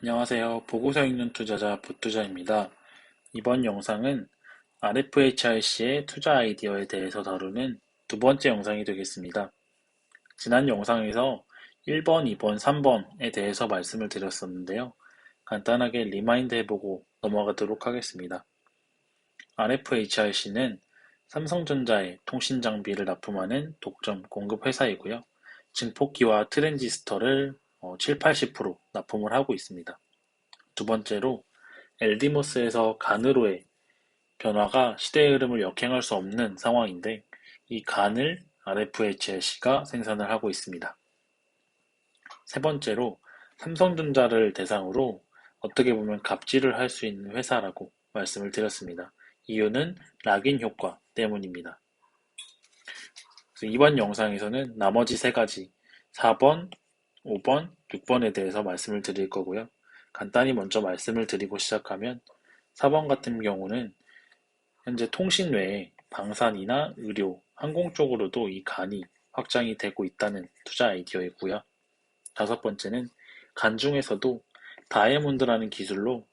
안녕하세요. 보고서 읽는 투자자 부투자입니다. 이번 영상은 RFHIC의 투자 아이디어에 대해서 다루는 두 번째 영상이 되겠습니다. 지난 영상에서 1번, 2번, 3번에 대해서 말씀을 드렸었는데요. 간단하게 리마인드 해보고 넘어가도록 하겠습니다. RFHIC는 삼성전자에 통신 장비를 납품하는 독점 공급 회사이고요. 증폭기와 트랜지스터를 7, 80% 납품을 하고 있습니다. 두 번째로 엘디모스에서 간으로의 변화가 시대의 흐름을 역행할 수 없는 상황인데 이 간을 RFHIC가 생산을 하고 있습니다. 세 번째로 삼성전자를 대상으로 어떻게 보면 갑질을 할 수 있는 회사라고 말씀을 드렸습니다. 이유는 락인 효과 때문입니다. 그래서 이번 영상에서는 나머지 세 가지 4번, 5번, 6번에 대해서 말씀을 드릴 거고요. 간단히 먼저 말씀을 드리고 시작하면 4번 같은 경우는 현재 통신 외에 방산이나 의료, 항공 쪽으로도 이 간이 확장이 되고 있다는 투자 아이디어이고요. 다섯 번째는 간 중에서도 다이아몬드라는 기술로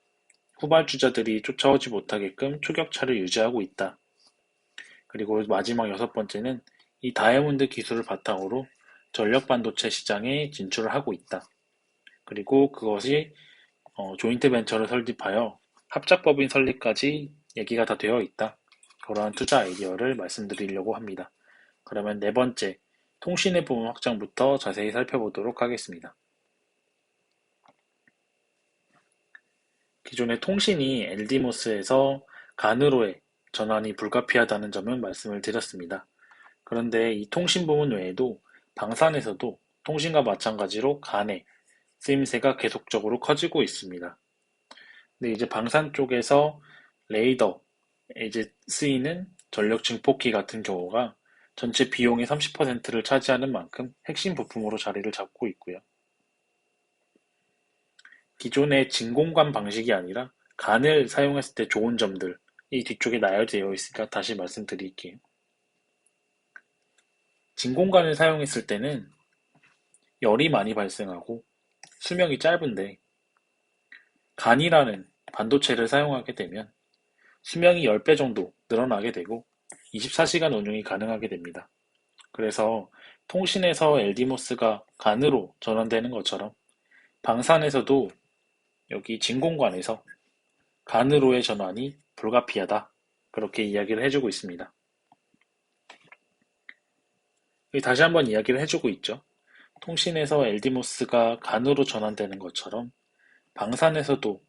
후발주자들이 쫓아오지 못하게끔 초격차를 유지하고 있다. 그리고 마지막 여섯 번째는 이 다이아몬드 기술을 바탕으로 전력 반도체 시장에 진출을 하고 있다. 그리고 그것이 조인트 벤처를 설립하여 합작법인 설립까지 얘기가 다 되어 있다. 그러한 투자 아이디어를 말씀드리려고 합니다. 그러면 네 번째, 통신의 부분 확장부터 자세히 살펴보도록 하겠습니다. 기존의 통신이 LD모스에서 간으로의 전환이 불가피하다는 점은 말씀을 드렸습니다. 그런데 이 통신 부분 외에도 방산에서도 통신과 마찬가지로 간의 쓰임새가 계속적으로 커지고 있습니다. 근데 이제 방산 쪽에서 레이더에 이제 쓰이는 전력 증폭기 같은 경우가 전체 비용의 30%를 차지하는 만큼 핵심 부품으로 자리를 잡고 있고요. 기존의 진공관 방식이 아니라 간을 사용했을 때 좋은 점들, 이 뒤쪽에 나열되어 있으니까 다시 말씀드릴게요. 진공관을 사용했을 때는 열이 많이 발생하고 수명이 짧은데 간이라는 반도체를 사용하게 되면 수명이 10배 정도 늘어나게 되고 24시간 운용이 가능하게 됩니다. 그래서 통신에서 LD모스가 간으로 전환되는 것처럼 방산에서도 여기 진공관에서 간으로의 전환이 불가피하다. 그렇게 이야기를 해주고 있습니다. 다시 한번 이야기를 해주고 있죠. 통신에서 LD모스가 간으로 전환되는 것처럼 방산에서도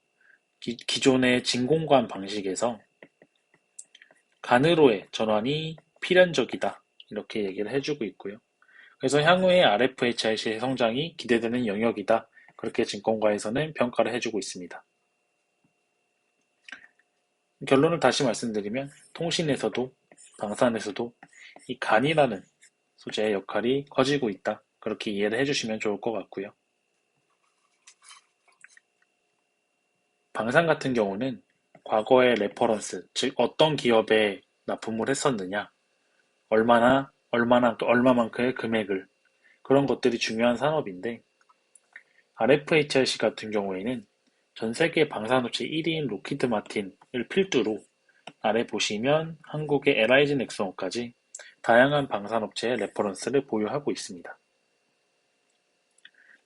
기존의 진공관 방식에서 간으로의 전환이 필연적이다. 이렇게 얘기를 해주고 있고요. 그래서 향후에 RFHIC의 성장이 기대되는 영역이다. 그렇게 증권가에서는 평가를 해주고 있습니다. 결론을 다시 말씀드리면 통신에서도 방산에서도 이 간이라는 소재의 역할이 커지고 있다. 그렇게 이해를 해주시면 좋을 것 같고요. 방산 같은 경우는 과거의 레퍼런스, 즉 어떤 기업에 납품을 했었느냐, 얼마만큼의 금액을 그런 것들이 중요한 산업인데 RFHIC 같은 경우에는 전 세계 방산업체 1위인 로키드 마틴을 필두로 아래 보시면 한국의 LIG 넥슨까지 다양한 방산업체의 레퍼런스를 보유하고 있습니다.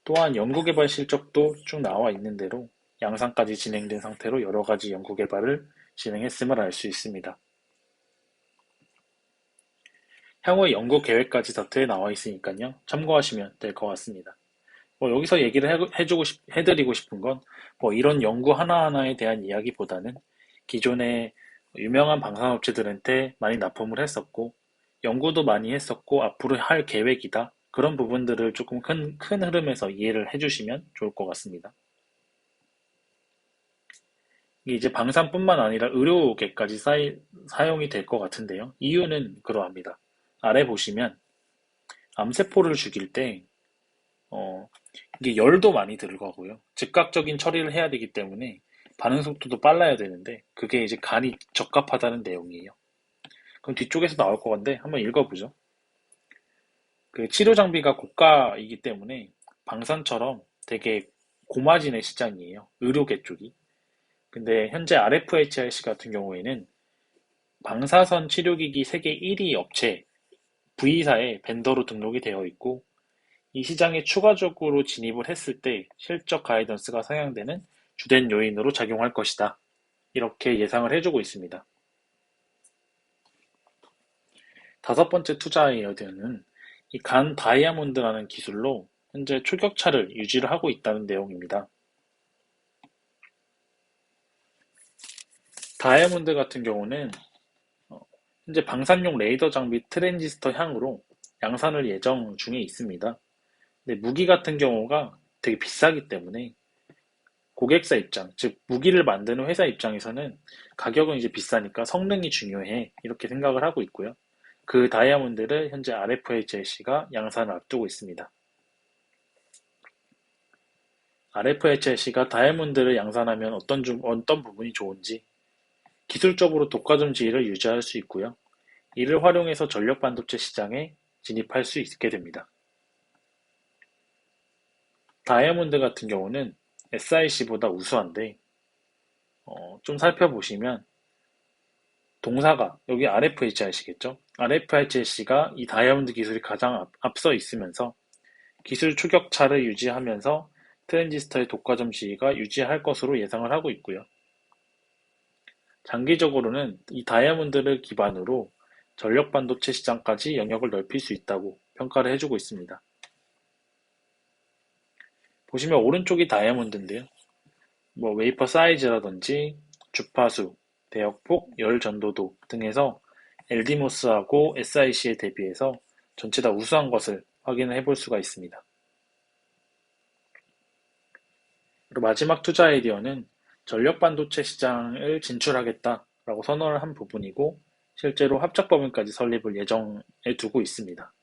또한 연구개발 실적도 쭉 나와 있는 대로 양산까지 진행된 상태로 여러 가지 연구개발을 진행했음을 알 수 있습니다. 향후의 연구 계획까지 다트에 나와 있으니까요. 참고하시면 될 것 같습니다. 여기서 얘기를 해드리고 싶은 건, 이런 연구 하나하나에 대한 이야기보다는 기존의 유명한 방산업체들한테 많이 납품을 했었고, 연구도 많이 했었고, 앞으로 할 계획이다. 그런 부분들을 조금 큰 흐름에서 이해를 해주시면 좋을 것 같습니다. 이게 이제 방산뿐만 아니라 의료계까지 사용이 될 것 같은데요. 이유는 그러합니다. 아래 보시면 암세포를 죽일 때 어, 이게 열도 많이 들어가고요. 즉각적인 처리를 해야 되기 때문에 반응 속도도 빨라야 되는데 그게 이제 간이 적합하다는 내용이에요. 그럼 뒤쪽에서 나올 것 같은데 한번 읽어보죠. 그 치료 장비가 고가이기 때문에 방산처럼 되게 고마진의 시장이에요. 의료계 쪽이. 근데 현재 RFHIC 같은 경우에는 방사선 치료기기 세계 1위 업체 V사의 벤더로 등록이 되어 있고 이 시장에 추가적으로 진입을 했을 때 실적 가이던스가 상향되는 주된 요인으로 작용할 것이다. 이렇게 예상을 해주고 있습니다. 다섯 번째 투자 아이디어는 이 간 다이아몬드라는 기술로 현재 초격차를 유지를 하고 있다는 내용입니다. 다이아몬드 같은 경우는 현재 방산용 레이더 장비 트랜지스터 향으로 양산을 예정 중에 있습니다. 근데 무기 같은 경우가 되게 비싸기 때문에 고객사 입장, 즉 무기를 만드는 회사 입장에서는 가격은 이제 비싸니까 성능이 중요해 이렇게 생각을 하고 있고요. 그 다이아몬드를 현재 RFHLC가 양산을 앞두고 있습니다. RFHLC가 다이아몬드를 양산하면 어떤 부분이 좋은지 기술적으로 독과점 지위를 유지할 수 있고요. 이를 활용해서 전력 반도체 시장에 진입할 수 있게 됩니다. 다이아몬드 같은 경우는 SiC보다 우수한데 좀 살펴보시면 동사가 여기 RFHIC겠죠? RFHIC가 이 다이아몬드 기술이 가장 앞서 있으면서 기술 추격차를 유지하면서 트랜지스터의 독과점 지위가 유지할 것으로 예상을 하고 있고요. 장기적으로는 이 다이아몬드를 기반으로 전력 반도체 시장까지 영역을 넓힐 수 있다고 평가를 해주고 있습니다. 보시면 오른쪽이 다이아몬드인데요. 웨이퍼 사이즈라든지 주파수, 대역폭, 열 전도도 등에서 LD모스하고 SiC에 대비해서 전체 다 우수한 것을 확인을 해볼 수가 있습니다. 그리고 마지막 투자 아이디어는 전력 반도체 시장을 진출하겠다라고 선언을 한 부분이고 실제로 합작법인까지 설립을 예정에 두고 있습니다.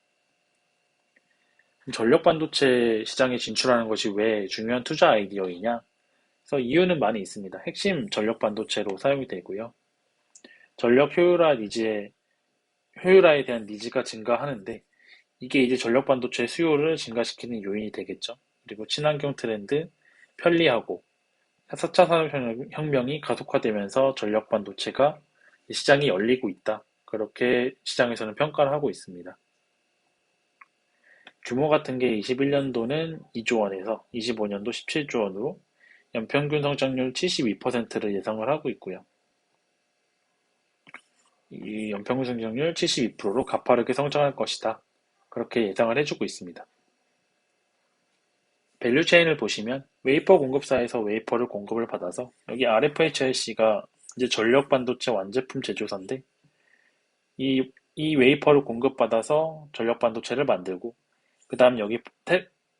전력 반도체 시장에 진출하는 것이 왜 중요한 투자 아이디어이냐? 그래서 이유는 많이 있습니다. 핵심 전력 반도체로 사용이 되고요. 전력 효율화에 대한 니즈가 증가하는데 이게 이제 전력 반도체 수요를 증가시키는 요인이 되겠죠. 그리고 친환경 트렌드, 편리하고 4차 산업혁명이 가속화되면서 전력 반도체가 시장이 열리고 있다. 그렇게 시장에서는 평가를 하고 있습니다. 규모 같은 게 21년도는 2조 원에서 25년도 17조 원으로 연평균 성장률 72%를 예상을 하고 있고요. 이 연평균 성장률 72%로 가파르게 성장할 것이다. 그렇게 예상을 해주고 있습니다. 밸류체인을 보시면 웨이퍼 공급사에서 웨이퍼를 공급을 받아서 여기 RFHIC가 이제 전력 반도체 완제품 제조사인데 이 웨이퍼를 공급받아서 전력 반도체를 만들고 그 다음 여기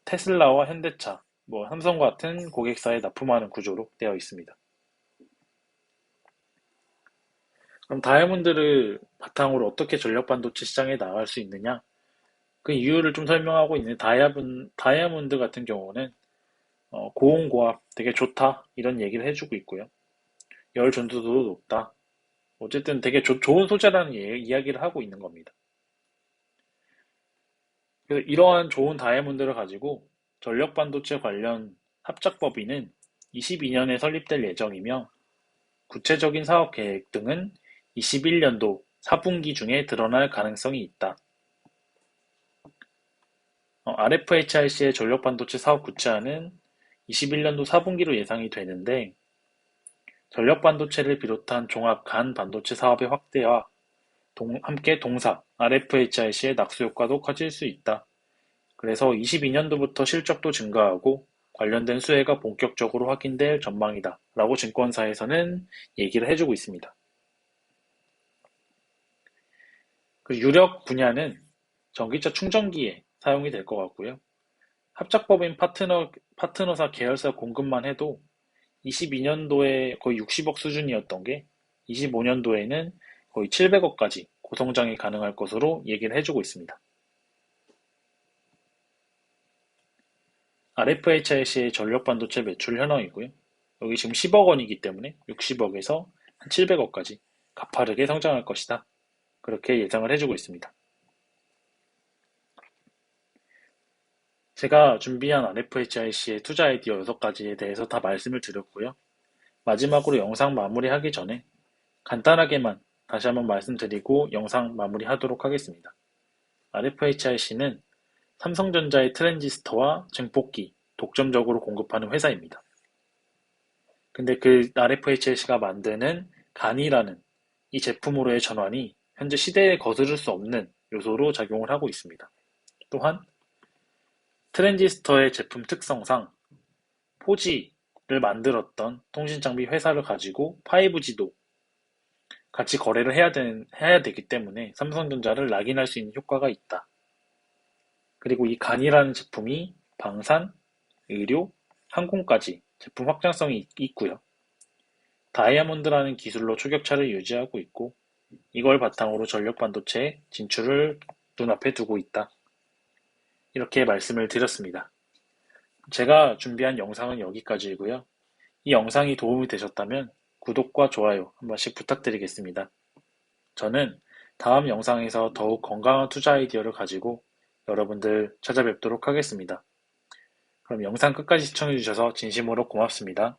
테슬라와 현대차, 삼성과 같은 고객사에 납품하는 구조로 되어 있습니다. 그럼 다이아몬드를 바탕으로 어떻게 전력 반도체 시장에 나갈 수 있느냐? 그 이유를 좀 설명하고 있는 다이아몬드 같은 경우는 고온고압 되게 좋다 이런 얘기를 해주고 있고요. 열 전도도도 높다. 어쨌든 되게 좋은 소재라는 이야기를 하고 있는 겁니다. 그래서 이러한 좋은 다이아몬드를 가지고 전력 반도체 관련 합작법인은 22년에 설립될 예정이며 구체적인 사업 계획 등은 21년도 4분기 중에 드러날 가능성이 있다. RFHIC의 전력 반도체 사업 구체화는 21년도 4분기로 예상이 되는데 전력 반도체를 비롯한 종합 간 반도체 사업의 확대와 함께 동사 RFHIC의 낙수 효과도 커질 수 있다. 그래서 22년도부터 실적도 증가하고 관련된 수혜가 본격적으로 확인될 전망이다. 라고 증권사에서는 얘기를 해주고 있습니다. 그 유력 분야는 전기차 충전기에 사용이 될 것 같고요. 합작법인 파트너사 계열사 공급만 해도 22년도에 거의 60억 수준이었던 게 25년도에는 거의 700억까지 고성장이 가능할 것으로 얘기를 해주고 있습니다. RFHIC의 전력 반도체 매출 현황이고요. 여기 지금 10억 원이기 때문에 60억에서 한 700억까지 가파르게 성장할 것이다. 그렇게 예상을 해주고 있습니다. 제가 준비한 RFHIC의 투자 아이디어 6가지에 대해서 다 말씀을 드렸고요. 마지막으로 영상 마무리하기 전에 간단하게만 다시 한번 말씀드리고 영상 마무리하도록 하겠습니다. RFHIC는 삼성전자의 트랜지스터와 증폭기 독점적으로 공급하는 회사입니다. 근데 그 RFHIC가 만드는 간이라는 이 제품으로의 전환이 현재 시대에 거스를 수 없는 요소로 작용을 하고 있습니다. 또한 트랜지스터의 제품 특성상 4G를 만들었던 통신장비 회사를 가지고 5G도 같이 거래를 해야 되기 때문에 삼성전자를 낙인할 수 있는 효과가 있다. 그리고 이 간이라는 제품이 방산, 의료, 항공까지 제품 확장성이 있고요. 다이아몬드라는 기술로 초격차를 유지하고 있고 이걸 바탕으로 전력 반도체 진출을 눈앞에 두고 있다. 이렇게 말씀을 드렸습니다. 제가 준비한 영상은 여기까지이고요. 이 영상이 도움이 되셨다면 구독과 좋아요 한 번씩 부탁드리겠습니다. 저는 다음 영상에서 더욱 건강한 투자 아이디어를 가지고 여러분들 찾아뵙도록 하겠습니다. 그럼 영상 끝까지 시청해주셔서 진심으로 고맙습니다.